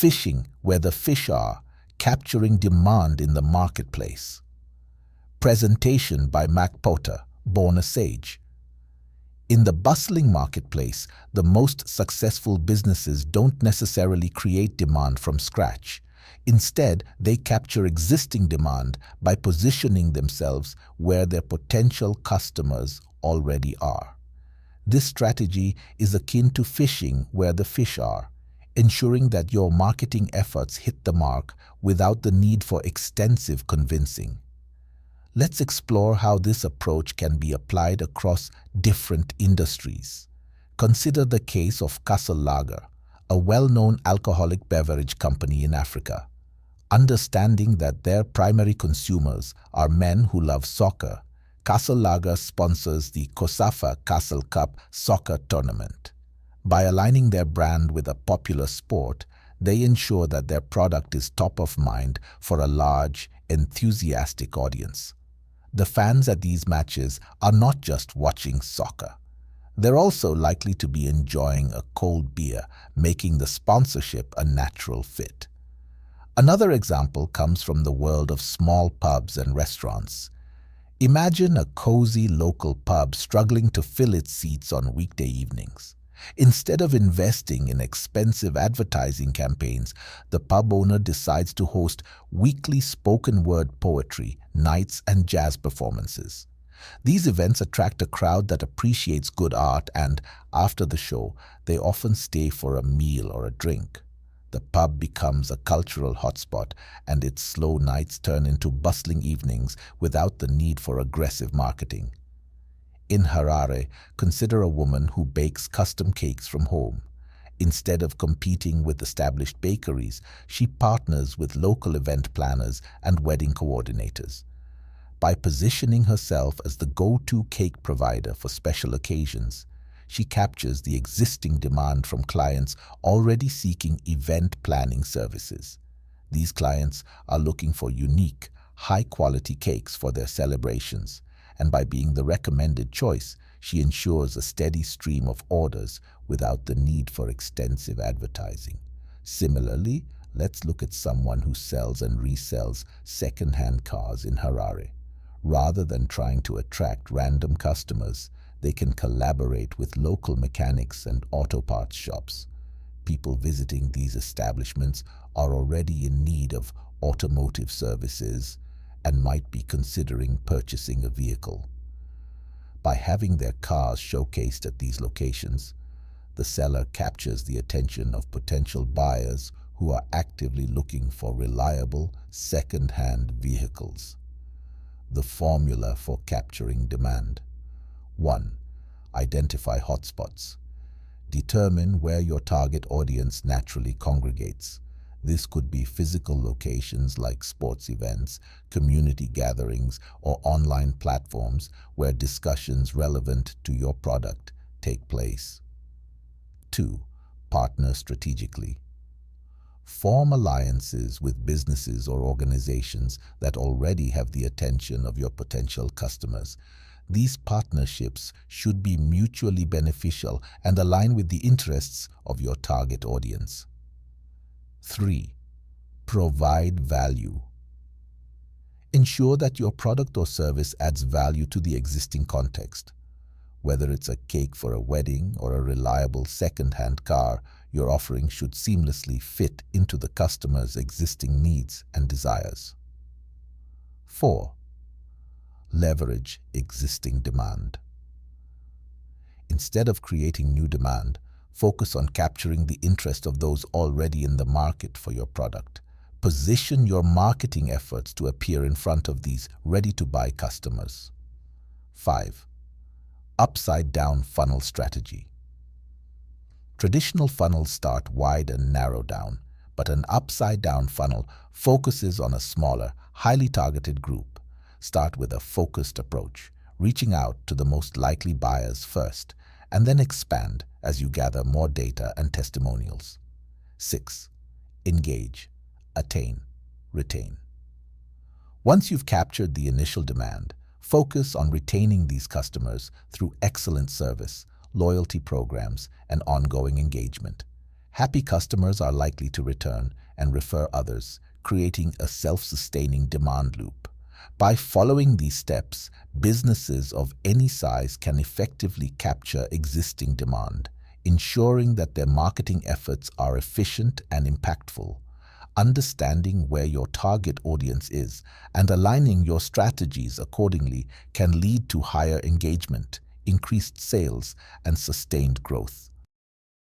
Fishing where the fish are, capturing demand in the marketplace. Presentation by Mac Potter, born a sage. In the bustling marketplace, the most successful businesses don't necessarily create demand from scratch. Instead, they capture existing demand by positioning themselves where their potential customers already are. This strategy is akin to fishing where the fish are, ensuring that your marketing efforts hit the mark without the need for extensive convincing. Let's explore how this approach can be applied across different industries. Consider the case of Castle Lager, a well-known alcoholic beverage company in Africa. Understanding that their primary consumers are men who love soccer, Castle Lager sponsors the COSAFA Castle Cup soccer tournament. By aligning their brand with a popular sport, they ensure that their product is top of mind for a large, enthusiastic audience. The fans at these matches are not just watching soccer. They're also likely to be enjoying a cold beer, making the sponsorship a natural fit. Another example comes from the world of small pubs and restaurants. Imagine a cozy local pub struggling to fill its seats on weekday evenings. Instead of investing in expensive advertising campaigns, the pub owner decides to host weekly spoken word poetry, nights, and jazz performances. These events attract a crowd that appreciates good art and, after the show, they often stay for a meal or a drink. The pub becomes a cultural hotspot, and its slow nights turn into bustling evenings without the need for aggressive marketing. In Harare, consider a woman who bakes custom cakes from home. Instead of competing with established bakeries, she partners with local event planners and wedding coordinators. By positioning herself as the go-to cake provider for special occasions, she captures the existing demand from clients already seeking event planning services. These clients are looking for unique, high-quality cakes for their celebrations, and by being the recommended choice, she ensures a steady stream of orders without the need for extensive advertising. Similarly, let's look at someone who sells and resells second-hand cars in Harare. Rather than trying to attract random customers, they can collaborate with local mechanics and auto parts shops. People visiting these establishments are already in need of automotive services and might be considering purchasing a vehicle. By having their cars showcased at these locations, the seller captures the attention of potential buyers who are actively looking for reliable, second-hand vehicles. The formula for capturing demand. 1. Identify hotspots. Determine where your target audience naturally congregates. This could be physical locations like sports events, community gatherings, or online platforms where discussions relevant to your product take place. 2. Partner strategically. Form alliances with businesses or organizations that already have the attention of your potential customers. These partnerships should be mutually beneficial and align with the interests of your target audience. 3. Provide value. Ensure that your product or service adds value to the existing context. Whether it's a cake for a wedding or a reliable second-hand car, your offering should seamlessly fit into the customer's existing needs and desires. 4. Leverage existing demand. Instead of creating new demand, focus on capturing the interest of those already in the market for your product. Position your marketing efforts to appear in front of these ready-to-buy customers. 5. Upside-down funnel strategy. Traditional funnels start wide and narrow down, but an upside-down funnel focuses on a smaller, highly targeted group. Start with a focused approach, reaching out to the most likely buyers first, and then expand as you gather more data and testimonials. 6. Engage, attain, retain. Once you've captured the initial demand, focus on retaining these customers through excellent service, loyalty programs, and ongoing engagement. Happy customers are likely to return and refer others, creating a self-sustaining demand loop. By following these steps, businesses of any size can effectively capture existing demand, ensuring that their marketing efforts are efficient and impactful. Understanding where your target audience is and aligning your strategies accordingly can lead to higher engagement, increased sales, and sustained growth.